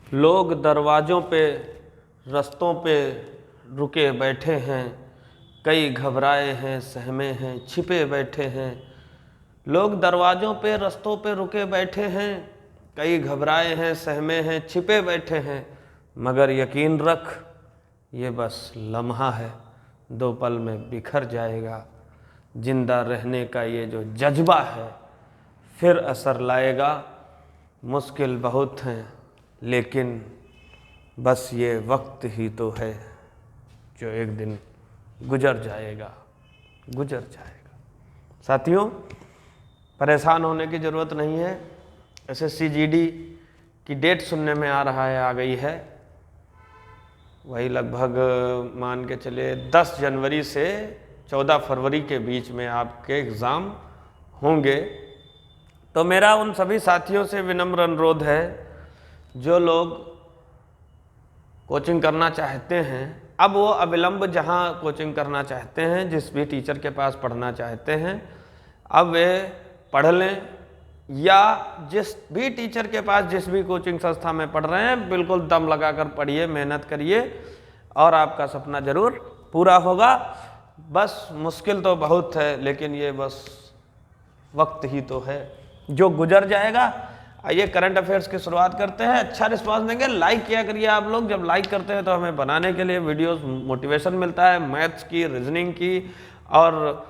लोग दरवाज़ों पे रस्तों पे रुके बैठे हैं, कई घबराए हैं सहमे हैं छिपे बैठे हैं। लोग दरवाज़ों पे रस्तों पे रुके बैठे हैं, कई घबराए हैं सहमे हैं छिपे बैठे हैं। मगर यकीन रख ये बस लम्हा है, 2 पल में बिखर जाएगा। जिंदा रहने का ये जो जज्बा है फिर असर लाएगा। मुश्किल बहुत हैं लेकिन बस ये वक्त ही तो है जो एक दिन गुजर जाएगा, गुजर जाएगा। साथियों, परेशान होने की ज़रूरत नहीं है। SSC GD की डेट सुनने में आ रहा है, आ गई है। वही लगभग मान के चले 10 जनवरी से 14 फरवरी के बीच में आपके एग्ज़ाम होंगे। तो मेरा उन सभी साथियों से विनम्र अनुरोध है जो लोग कोचिंग करना चाहते हैं, अब वो अविलंब जहाँ कोचिंग करना चाहते हैं, जिस भी टीचर के पास पढ़ना चाहते हैं, अब वे पढ़ लें। या जिस भी टीचर के पास जिस भी कोचिंग संस्था में पढ़ रहे हैं, बिल्कुल दम लगाकर पढ़िए, मेहनत करिए और आपका सपना ज़रूर पूरा होगा। बस मुश्किल तो बहुत है लेकिन ये बस वक्त ही तो है जो गुजर जाएगा। आइए करंट अफेयर्स की शुरुआत करते हैं। अच्छा रिस्पांस देंगे, लाइक किया करिए आप लोग। जब लाइक करते हैं तो हमें बनाने के लिए वीडियोस मोटिवेशन मिलता है, मैथ्स की, रीजनिंग की और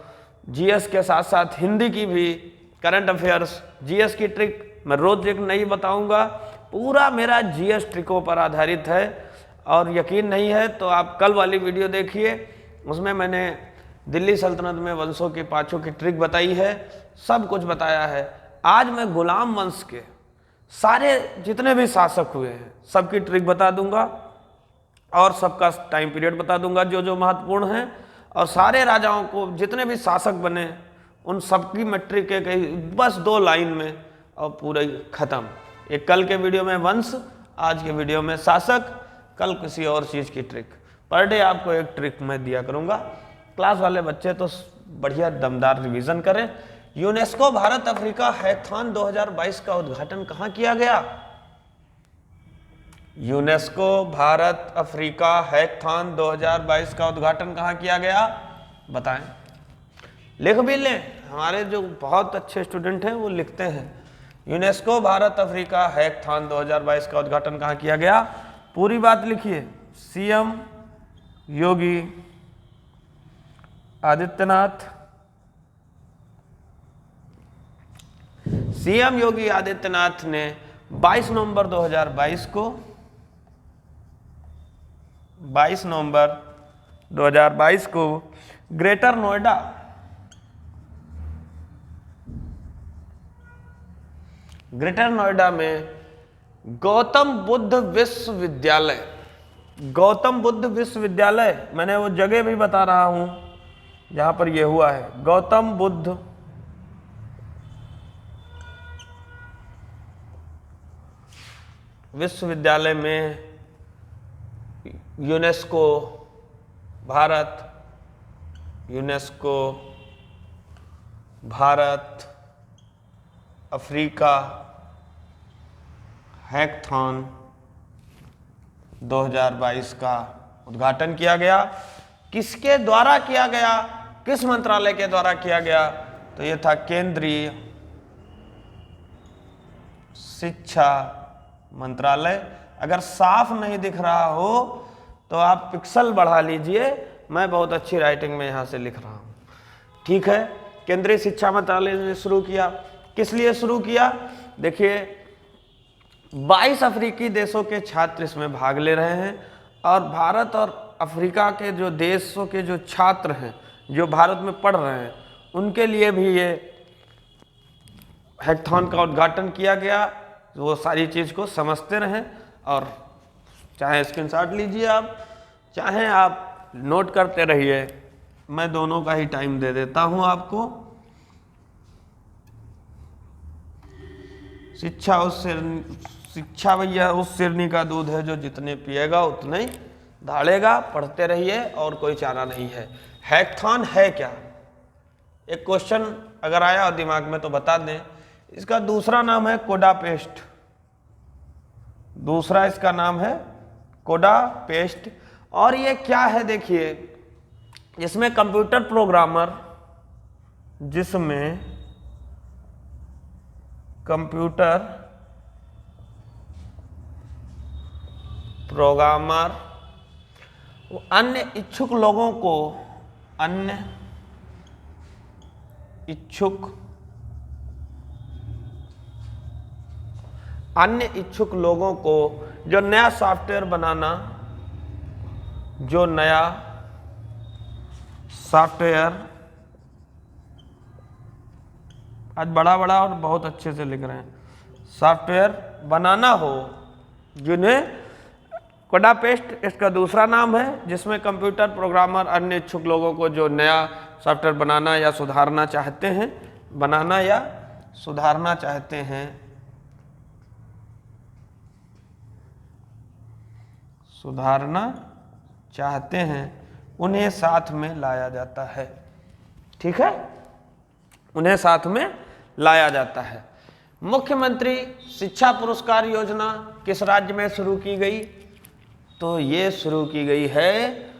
GS के साथ साथ हिंदी की भी। करंट अफेयर्स, GS की ट्रिक मैं रोज एक नई बताऊंगा। पूरा मेरा GS ट्रिकों पर आधारित है और यकीन नहीं है तो आप कल वाली वीडियो देखिए, उसमें मैंने दिल्ली सल्तनत में वंशों की 5 की ट्रिक बताई है, सब कुछ बताया है। आज मैं गुलाम वंश के सारे जितने भी शासक हुए हैं सबकी ट्रिक बता दूंगा और सबका टाइम पीरियड बता दूंगा जो जो महत्वपूर्ण है, और सारे राजाओं को जितने भी शासक बने उन सबकी मैं ट्रिक बस 2 लाइन में और पूरा खत्म। एक कल के वीडियो में वंश, आज के वीडियो में शासक, कल किसी और चीज़ की ट्रिक। पर डे आपको एक ट्रिक मैं दिया करूँगा। क्लास वाले बच्चे तो बढ़िया दमदार रिवीजन करें। यूनेस्को भारत अफ्रीका हैकाथॉन 2022 का उद्घाटन कहाँ किया गया? यूनेस्को भारत अफ्रीका हैकाथॉन 2022 का उद्घाटन कहाँ किया गया? बताएं। लिख भी लें, हमारे जो बहुत अच्छे स्टूडेंट हैं वो लिखते हैं। यूनेस्को भारत अफ्रीका हैकाथॉन 2022 का उद्घाटन कहाँ किया गया? पूरी बात लिखिए। CM योगी आदित्यनाथ, CM योगी आदित्यनाथ ने 22 नवंबर 2022 को 22 नवंबर 2022 को ग्रेटर नोएडा में गौतम बुद्ध विश्वविद्यालय, मैंने वो जगह भी बता रहा हूं जहां पर ये हुआ है। गौतम बुद्ध विश्वविद्यालय में यूनेस्को भारत अफ्रीका हैकाथॉन 2022 का उद्घाटन किया गया। किसके द्वारा किया गया? किस मंत्रालय के द्वारा किया गया? तो ये था केंद्रीय शिक्षा मंत्रालय। अगर साफ नहीं दिख रहा हो तो आप पिक्सल बढ़ा लीजिए, मैं बहुत अच्छी राइटिंग में यहाँ से लिख रहा हूँ, ठीक है। केंद्रीय शिक्षा मंत्रालय ने शुरू किया। किस लिए शुरू किया? देखिए 22 अफ्रीकी देशों के छात्र इसमें भाग ले रहे हैं और भारत और अफ्रीका के जो देशों के जो छात्र हैं जो भारत में पढ़ रहे हैं उनके लिए भी ये हैकाथॉन का उद्घाटन किया गया। वो सारी चीज़ को समझते रहें और चाहे स्क्रीनशॉट लीजिए आप, चाहे आप नोट करते रहिए, मैं दोनों का ही टाइम दे देता हूं आपको। शिक्षा भैया उस सिरनी का दूध है जो जितने पिएगा उतने ही धाड़ेगा। पढ़ते रहिए और कोई चारा नहीं है। हैकाथॉन है क्या? एक क्वेश्चन अगर आया हो दिमाग में तो बता दें। इसका दूसरा नाम है कोडापेस्ट। दूसरा इसका नाम है कोडा पेस्ट। और ये क्या है देखिए, इसमें कंप्यूटर प्रोग्रामर, जिसमें कंप्यूटर प्रोग्रामर अन्य इच्छुक लोगों को, अन्य इच्छुक लोगों को जो नया सॉफ्टवेयर बनाना, जो नया सॉफ्टवेयर, आज बड़ा बड़ा और बहुत अच्छे से लिख रहे हैं, सॉफ्टवेयर बनाना हो, जिन्हें कोडा पेस्ट इसका दूसरा नाम है, जिसमें कंप्यूटर प्रोग्रामर अन्य इच्छुक लोगों को जो नया सॉफ्टवेयर बनाना या सुधारना चाहते हैं, बनाना या सुधारना चाहते हैं, सुधारना चाहते हैं, उन्हें साथ में लाया जाता है। ठीक है, उन्हें साथ में लाया जाता है। मुख्यमंत्री शिक्षा पुरस्कार योजना किस राज्य में शुरू की गई? तो ये शुरू की गई है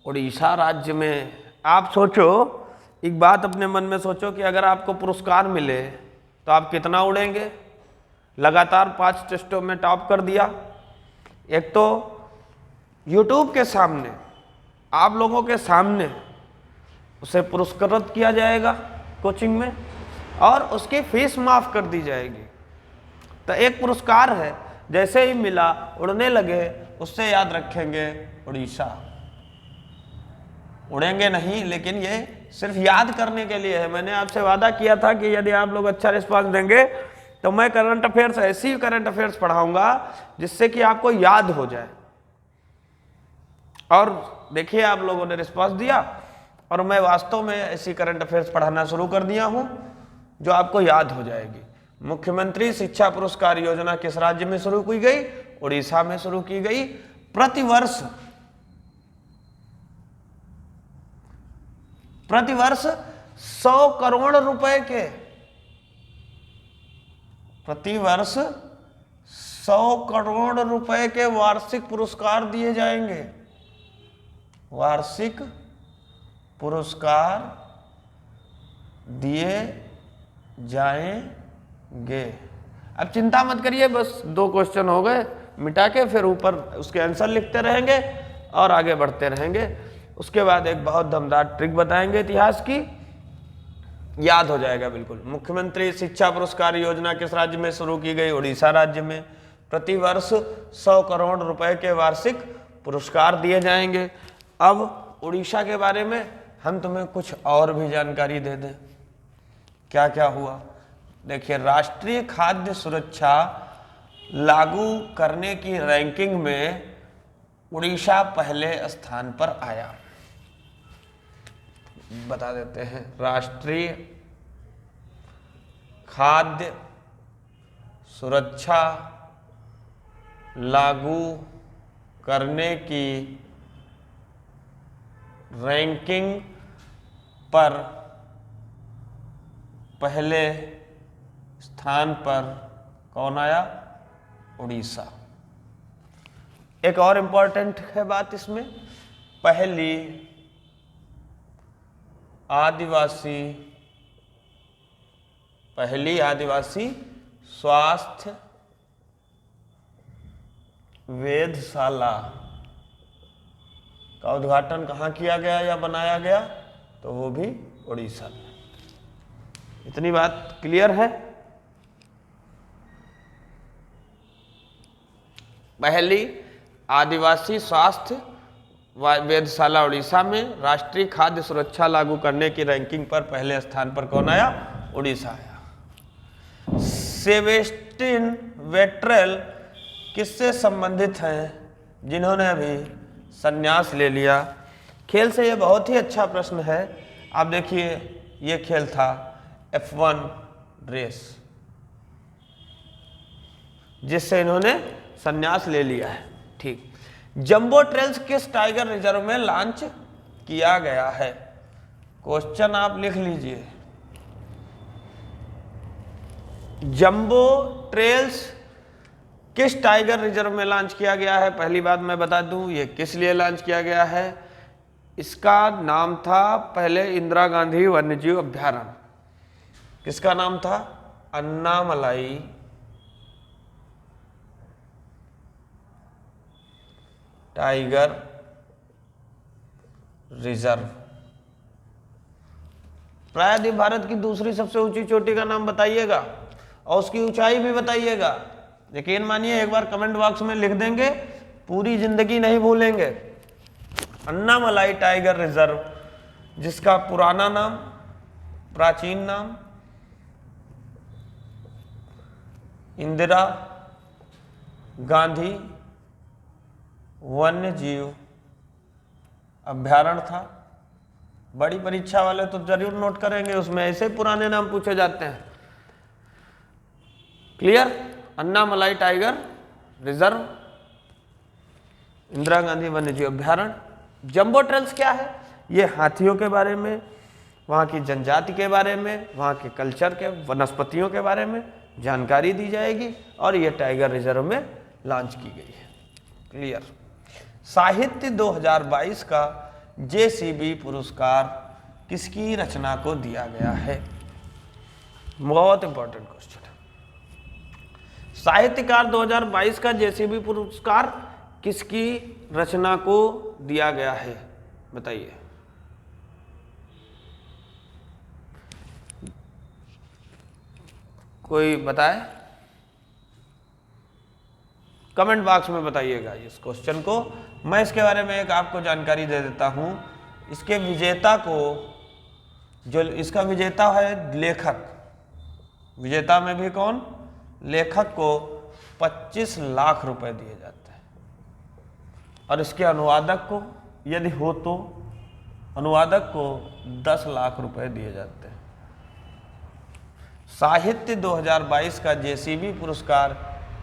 उड़ीसा राज्य में। आप सोचो, एक बात अपने मन में सोचो कि अगर आपको पुरस्कार मिले तो आप कितना उड़ेंगे? लगातार 5 टेस्टों में टॉप कर दिया। एक तो यूट्यूब के सामने, आप लोगों के सामने उसे पुरस्कृत किया जाएगा कोचिंग में, और उसकी फीस माफ कर दी जाएगी। तो एक पुरस्कार है, जैसे ही मिला उड़ने लगे, उससे याद रखेंगे उड़ीसा। उड़ेंगे नहीं, लेकिन ये सिर्फ याद करने के लिए है। मैंने आपसे वादा किया था कि यदि आप लोग अच्छा रिस्पांस देंगे तो मैं करंट अफेयर्स, ऐसी करंट अफेयर्स पढ़ाऊंगा जिससे कि आपको याद हो जाए। और देखिए, आप लोगों ने रिस्पांस दिया और मैं वास्तव में ऐसी करंट अफेयर्स पढ़ाना शुरू कर दिया हूं जो आपको याद हो जाएगी। मुख्यमंत्री शिक्षा पुरस्कार योजना किस राज्य में शुरू की गई? उड़ीसा में शुरू की गई। प्रतिवर्ष 100 करोड़ रुपए के, प्रतिवर्ष 100 करोड़ रुपए के वार्षिक पुरस्कार दिए जाएंगे। वार्षिक पुरस्कार दिए जाएंगे। अब चिंता मत करिए, बस 2 क्वेश्चन हो गए, मिटा के फिर ऊपर उसके आंसर लिखते रहेंगे और आगे बढ़ते रहेंगे। उसके बाद एक बहुत दमदार ट्रिक बताएंगे इतिहास की, याद हो जाएगा बिल्कुल। मुख्यमंत्री शिक्षा पुरस्कार योजना किस राज्य में शुरू की गई? उड़ीसा राज्य में। प्रतिवर्ष 100 करोड़ रुपए के वार्षिक पुरस्कार दिए जाएंगे। अब उड़ीसा के बारे में हम तुम्हें कुछ और भी जानकारी दे दें, क्या क्या हुआ। देखिए, राष्ट्रीय खाद्य सुरक्षा लागू करने की रैंकिंग में उड़ीसा पहले स्थान पर आया। बता देते हैं, राष्ट्रीय खाद्य सुरक्षा लागू करने की रैंकिंग पर पहले स्थान पर कौन आया? उड़ीसा। एक और इंपॉर्टेंट है बात इसमें, पहली आदिवासी स्वास्थ्य वेधशाला का उद्घाटन कहाँ किया गया या बनाया गया? तो वो भी उड़ीसा में। इतनी बात क्लियर है? पहली आदिवासी स्वास्थ्य वेधशाला उड़ीसा में, राष्ट्रीय खाद्य सुरक्षा लागू करने की रैंकिंग पर पहले स्थान पर कौन आया? उड़ीसा आया। सेबेस्टियन वेट्रेल किससे संबंधित हैं, जिन्होंने अभी संन्यास ले लिया? खेल से ये बहुत ही अच्छा प्रश्न है। आप देखिए, ये खेल था F1 रेस, जिससे इन्होंने संन्यास ले लिया है। ठीक। जंबो ट्रेल्स किस टाइगर रिजर्व में लॉन्च किया गया है? क्वेश्चन आप लिख लीजिए। जंबो ट्रेल्स किस टाइगर रिजर्व में लॉन्च किया गया है? पहली बात मैं बता दूं, ये किस लिए लॉन्च किया गया है। इसका नाम था पहले इंदिरा गांधी वन्यजीव अभ्यारण्य। किसका नाम था? Annamalai tiger reserve. प्रायः भारत की दूसरी सबसे ऊंची चोटी का नाम बताइएगा और उसकी ऊंचाई भी बताइएगा। यकीन मानिए, एक बार कमेंट बॉक्स में लिख देंगे, पूरी जिंदगी नहीं भूलेंगे। अन्नामलाई टाइगर रिजर्व, जिसका पुराना नाम, प्राचीन नाम इंदिरा गांधी वन्य जीव अभ्यारण्य था। बड़ी परीक्षा वाले तो जरूर नोट करेंगे, उसमें ऐसे पुराने नाम पूछे जाते हैं। Clear? Annamalai tiger reserve, Indira Gandhi वन्यजीव अभ्यारण्य। जंबो ट्रेल्स क्या है? ये हाथियों के बारे में, वहाँ की जनजाति के बारे में, वहाँ के कल्चर के, वनस्पतियों के बारे में जानकारी दी जाएगी और ये टाइगर रिजर्व में लॉन्च की गई है। क्लियर? साहित्य 2022 का JCB पुरस्कार किसकी रचना को दिया गया है? बहुत इंपॉर्टेंट क्वेश्चन है। साहित्यकार 2022 का JCB पुरस्कार किसकी रचना को दिया गया है? बताइए। कोई बताए? कमेंट बॉक्स में बताइएगा इस क्वेश्चन को। मैं इसके बारे में एक आपको जानकारी दे देता हूं। इसके विजेता को, जो इसका विजेता है लेखक, विजेता में भी कौन? लेखक को 25 लाख रुपए दिए जाते हैं और इसके अनुवादक को, यदि हो तो अनुवादक को 10 लाख रुपए दिए जाते हैं। साहित्य 2022 का JCB पुरस्कार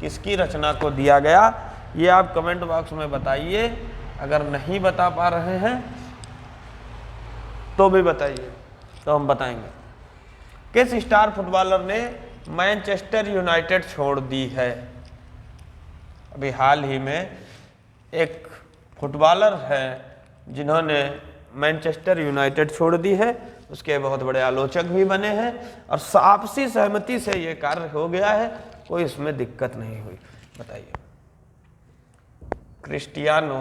किसकी रचना को दिया गया? ये आप कमेंट बॉक्स में बताइए। अगर नहीं बता पा रहे हैं तो भी बताइए, तो हम बताएंगे। किस स्टार फुटबॉलर ने मैनचेस्टर यूनाइटेड छोड़ दी है? अभी हाल ही में एक फुटबॉलर है जिन्होंने मैनचेस्टर यूनाइटेड छोड़ दी है। उसके बहुत बड़े आलोचक भी बने हैं और आपसी सहमति से ये कार्य हो गया है, कोई इसमें दिक्कत नहीं हुई। बताइए। क्रिस्टियानो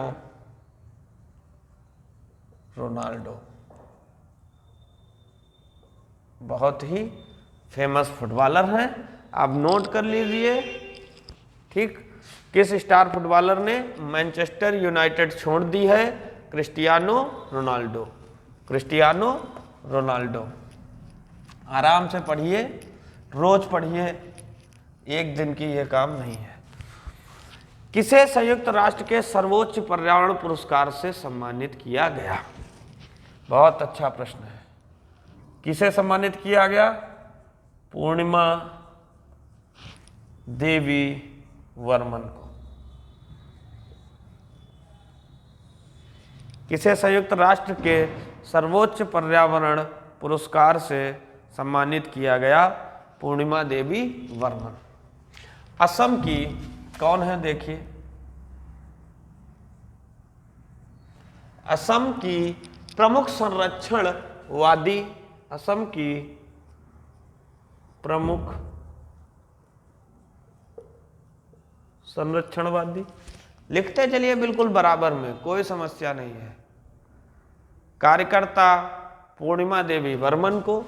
रोनाल्डो, बहुत ही फेमस फुटबॉलर हैं, आप नोट कर लीजिए। ठीक? किस स्टार फुटबॉलर ने मैनचेस्टर यूनाइटेड छोड़ दी है? Cristiano Ronaldo. Cristiano Ronaldo. आराम से पढ़िए, रोज पढ़िए, एक दिन की यह काम नहीं है। किसे संयुक्त राष्ट्र के सर्वोच्च पर्यावरण पुरस्कार से सम्मानित किया गया? बहुत अच्छा प्रश्न है। किसे सम्मानित किया गया? पूर्णिमा देवी वर्मन को। किसे संयुक्त राष्ट्र के सर्वोच्च पर्यावरण पुरस्कार से सम्मानित किया गया? पूर्णिमा देवी वर्मन। असम की कौन है? देखिए, असम की प्रमुख संरक्षणवादी, असम की प्रमुख संरक्षणवादी, लिखते चलिए बिल्कुल बराबर में, कोई समस्या नहीं है। कार्यकर्ता पूर्णिमा देवी वर्मन को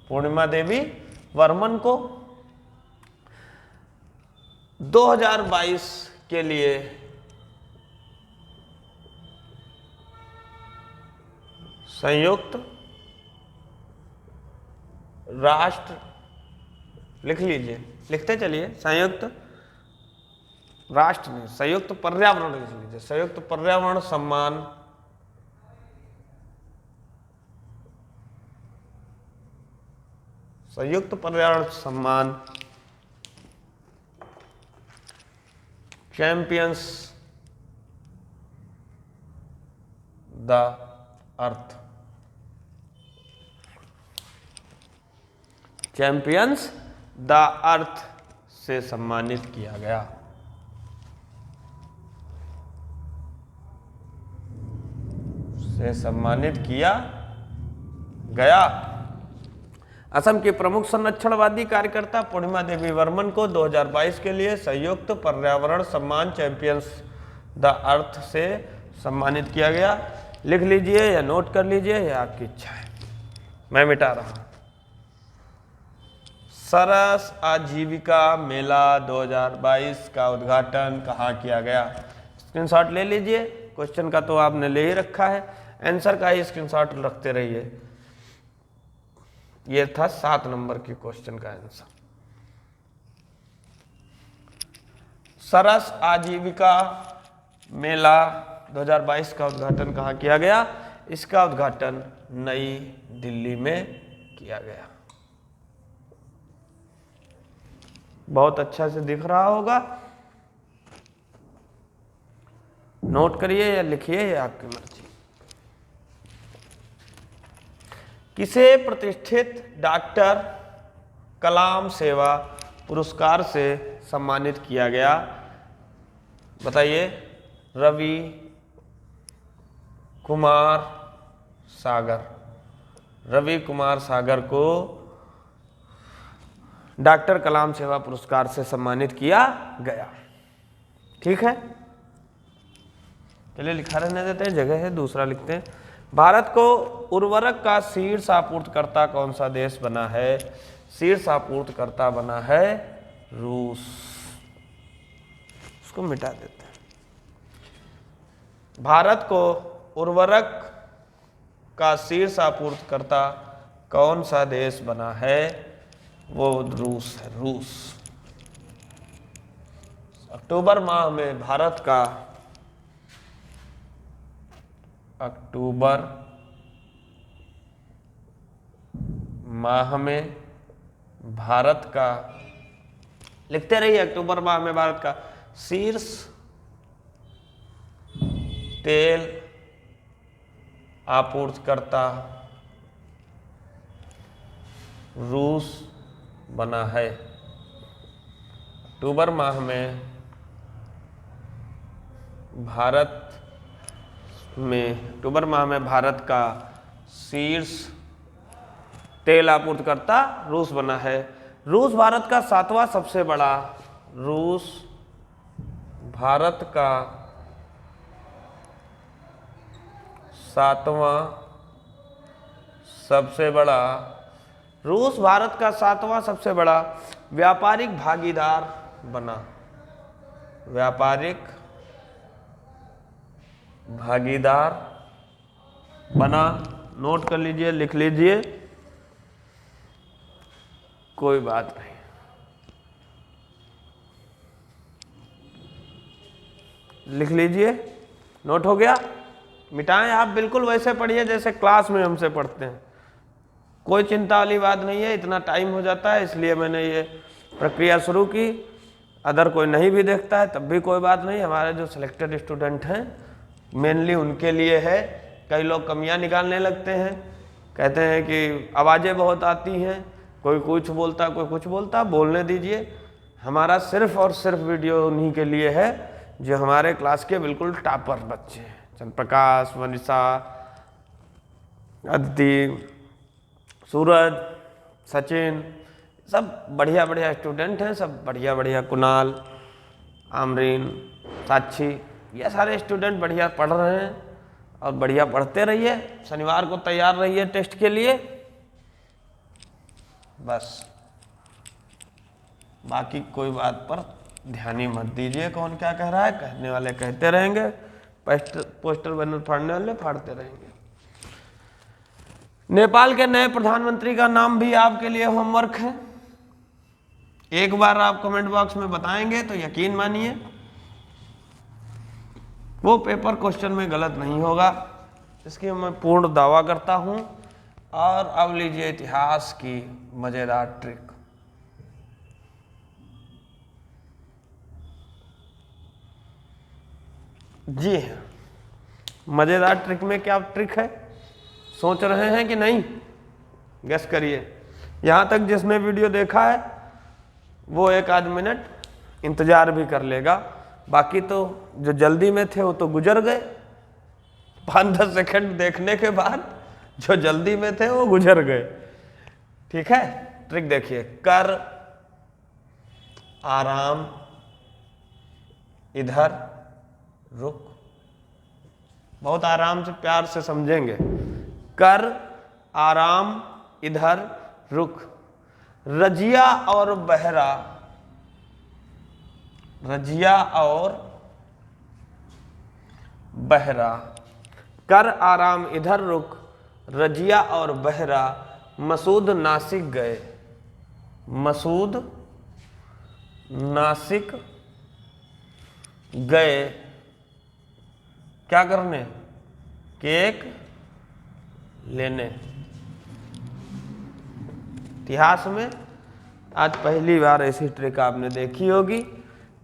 पूर्णिमा देवी वर्मन को 2022 के लिए संयुक्त राष्ट्र, लिख लीजिए, लिखते चलिए, संयुक्त राष्ट्र नहीं, संयुक्त पर्यावरण लिख लीजिए, संयुक्त पर्यावरण सम्मान संयुक्त पर्यावरण सम्मान champions the earth, champions the earth से सम्मानित किया गया। से सम्मानित किया गया। असम की प्रमुख संरक्षणवादी कार्यकर्ता पूर्णिमा देवी वर्मन को 2022 के लिए संयुक्त पर्यावरण सम्मान चैंपियंस द अर्थ से सम्मानित किया गया। लिख लीजिए या नोट कर लीजिए, या आपकी इच्छा है, मैं मिटा रहा हूं। सरस आजीविका मेला 2022 का उद्घाटन कहाँ किया गया? स्क्रीनशॉट ले लीजिए। क्वेश्चन का तो आपने ले ही रखा है, आंसर का ही स्क्रीनशॉट रखते रहिए। ये था 7 नंबर की क्वेश्चन का आंसर। सरस आजीविका मेला 2022 का उद्घाटन कहाँ किया गया? इसका उद्घाटन नई दिल्ली में किया गया। बहुत अच्छा से दिख रहा होगा, नोट करिए या लिखिए, या आपकी मर्जी। किसे प्रतिष्ठित डॉक्टर कलाम सेवा पुरस्कार से सम्मानित किया गया? बताइए। रवि कुमार सागर। रवि कुमार सागर को डॉक्टर कलाम सेवा पुरस्कार से सम्मानित किया गया। ठीक है, चलिए लिखा रहने देते हैं, जगह है, दूसरा लिखते हैं। भारत को उर्वरक का शीर्ष आपूर्तिकर्ता कौन सा देश बना है? शीर्ष आपूर्तिकर्ता बना है रूस। इसको मिटा देते हैं। भारत को उर्वरक का शीर्ष आपूर्तिकर्ता कौन सा देश बना है? वो रूस है, रूस। अक्टूबर माह में भारत का लिखते रहिए, अक्टूबर माह में भारत का शीर्ष तेल आपूर्तिकर्ता रूस बना है। अक्टूबर माह में भारत का शीर्ष तेल आपूर्तिकर्ता रूस बना है। रूस भारत का 7वां सबसे बड़ा व्यापारिक भागीदार बना। नोट कर लीजिए, लिख लीजिए, कोई बात नहीं। लिख लीजिए, नोट हो गया? मिटाएं। आप बिल्कुल वैसे पढ़िए जैसे क्लास में हमसे पढ़ते हैं, कोई चिंता वाली बात नहीं है। इतना टाइम हो जाता है, इसलिए मैंने ये प्रक्रिया शुरू की। अदर कोई नहीं भी देखता है तब भी कोई बात नहीं। हमारे जो सिलेक्टेड स्टूडेंट हैं मेनली उनके लिए है। कई लोग कमियां निकालने लगते हैं, कहते हैं कि आवाज़ें बहुत आती हैं, कोई कुछ बोलता कोई कुछ बोलता। बोलने दीजिए। हमारा सिर्फ और सिर्फ वीडियो उन्हीं के लिए है जो हमारे क्लास के बिल्कुल टॉपर बच्चे हैं। चंद्रप्रकाश, मनीषा, अदिति, सूरज, सचिन, सब बढ़िया बढ़िया स्टूडेंट हैं, सब बढ़िया बढ़िया। कुणाल, आमरीन, साक्षी, ये सारे स्टूडेंट बढ़िया पढ़ रहे हैं और बढ़िया पढ़ते रहिए। शनिवार को तैयार रहिए टेस्ट के लिए। बस बाकी कोई बात पर ध्यान ही मत दीजिए कौन क्या कह रहा है। कहने वाले कहते रहेंगे, पोस्टर बैनर फाड़ने वाले फाड़ते रहेंगे। नेपाल के नए प्रधानमंत्री का नाम भी आपके लिए होमवर्क है। एक बार आप कमेंट बॉक्स में बताएंगे तो यकीन मानिए वो पेपर क्वेश्चन में गलत नहीं होगा, इसकी मैं पूर्ण दावा करता हूं। और अब लीजिए इतिहास की मजेदार ट्रिक। जी हाँ, मजेदार ट्रिक में क्या ट्रिक है? सोच रहे हैं कि नहीं? गेस करिए। यहाँ तक जिसने वीडियो देखा है वो 1 आध मिनट इंतजार भी कर लेगा, बाकी तो जो जल्दी में थे वो तो गुजर गए। 5-10 सेकंड देखने के बाद जो जल्दी में थे वो गुजर गए। ठीक है, ट्रिक देखिए। कर आराम इधर रुक, बहुत आराम से प्यार से समझेंगे। कर आराम इधर रुक, रजिया और बहरा, रजिया और बहरा। कर आराम इधर रुक, रजिया और बहरा मसूद नासिक गए, मसूद नासिक गए क्या करने? केक लेने। इतिहास में आज पहली बार ऐसी ट्रिक आपने देखी होगी।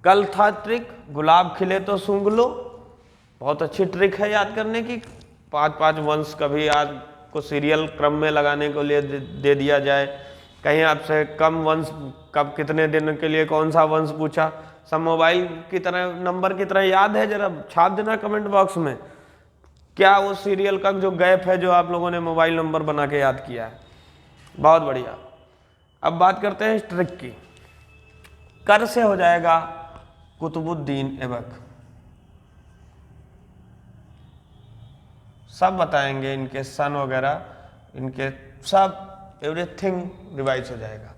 कल था ट्रिक गुलाब खिले तो सूंघ लो, बहुत अच्छी ट्रिक है याद करने की। 5-5 वंश कभी आपको सीरियल क्रम में लगाने के लिए दे दिया जाए, कहीं आपसे कम वंश कब कितने दिन के लिए कौन सा वंश पूछा, सब मोबाइल की तरह नंबर की तरह याद है? जरा छाप देना कमेंट बॉक्स में, क्या वो सीरियल का जो गैप है जो आप लोगों ने मोबाइल नंबर बना के याद किया है। बहुत बढ़िया। अब बात करते हैं इस ट्रिक की। कर से हो जाएगा कुतुबुद्दीन ऐबक, सब बताएंगे, इनके सन वगैरह, इनके सब एवरीथिंग रिवाइज हो जाएगा।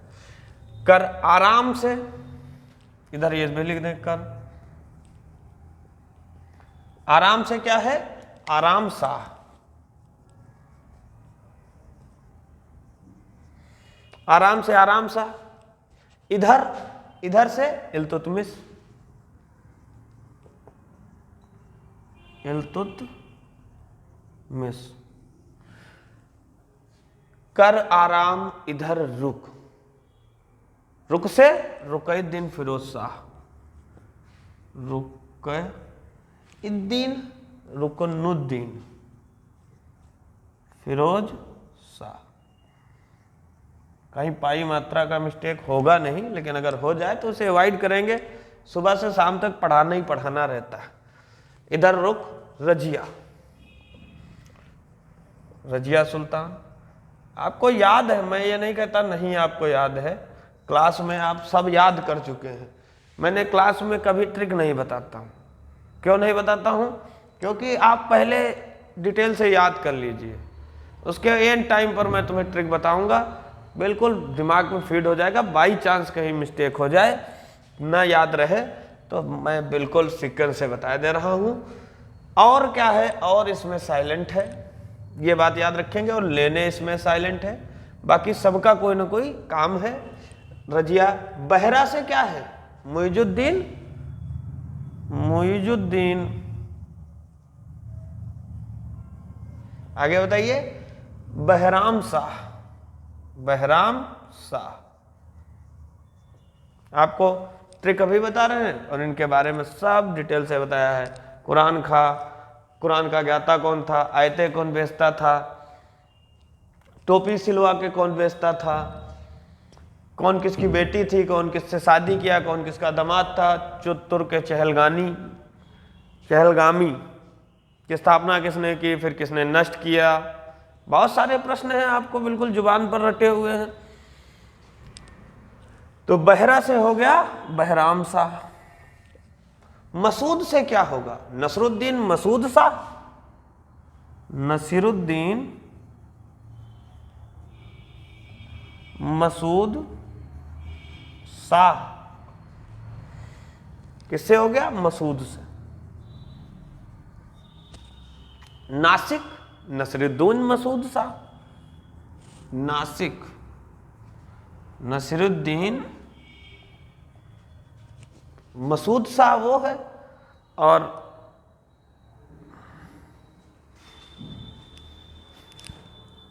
कर आराम से, इधर ये भी लिख दें, कर आराम से क्या है? आराम सा। आराम से आराम सा। इधर, इधर से इल्तुतमिश, इल्तुतमिश। कर आराम इधर रुक, रुक से रुकैद्दीन फिरोज शाह, रुकैद्दीन रुकनुद्दीन फिरोज शाह। कहीं पाई मात्रा का मिस्टेक होगा नहीं, लेकिन अगर हो जाए तो उसे अवॉइड करेंगे। सुबह से शाम तक पढ़ाना ही पढ़ाना रहता है। इधर रुक, रजिया, रजिया सुल्तान आपको याद है, मैं ये नहीं कहता नहीं आपको याद है, क्लास में आप सब याद कर चुके हैं। मैंने क्लास में कभी ट्रिक नहीं बताता हूँ। क्यों नहीं बताता हूँ? क्योंकि आप पहले डिटेल से याद कर लीजिए, उसके एंड टाइम पर मैं तुम्हें ट्रिक बताऊंगा, बिल्कुल दिमाग में फीड हो जाएगा। बाई चांस कहीं मिस्टेक हो जाए, ना याद रहे, तो मैं बिल्कुल सीक्वेंस से बता दे रहा हूँ। और क्या है? और इसमें साइलेंट है, ये बात याद रखेंगे। और लेने इसमें साइलेंट है, बाकी सबका कोई ना कोई काम है। रजिया बहरा से क्या है? मुइजुद्दीन, मुइजुद्दीन। आगे बताइए, बहराम शाह, बहराम शाह। आपको ट्रिक अभी बता रहे हैं और इनके बारे में सब डिटेल से बताया है। कुरान का ज्ञाता कौन था, आयतें कौन बेचता था, टोपी सिलवा के कौन बेचता था, कौन किसकी बेटी थी, कौन किससे शादी किया, कौन किसका दामाद था, चुत्तुर के चहलगामी की स्थापना किसने की, फिर किसने नष्ट किया। बहुत सारे प्रश्न हैं, आपको बिल्कुल जुबान पर रटे हुए हैं। तो बहरा से हो गया बहराम शाह। मसूद से क्या होगा? नसरुद्दीन मसूद शाह, नसीरुद्दीन मसूद शाह। किससे हो गया? मसूद से। नासिक, नसीरुद्दीन मसूद शाह, नासिक नसीरुद्दीन मसूद शाह वो है, और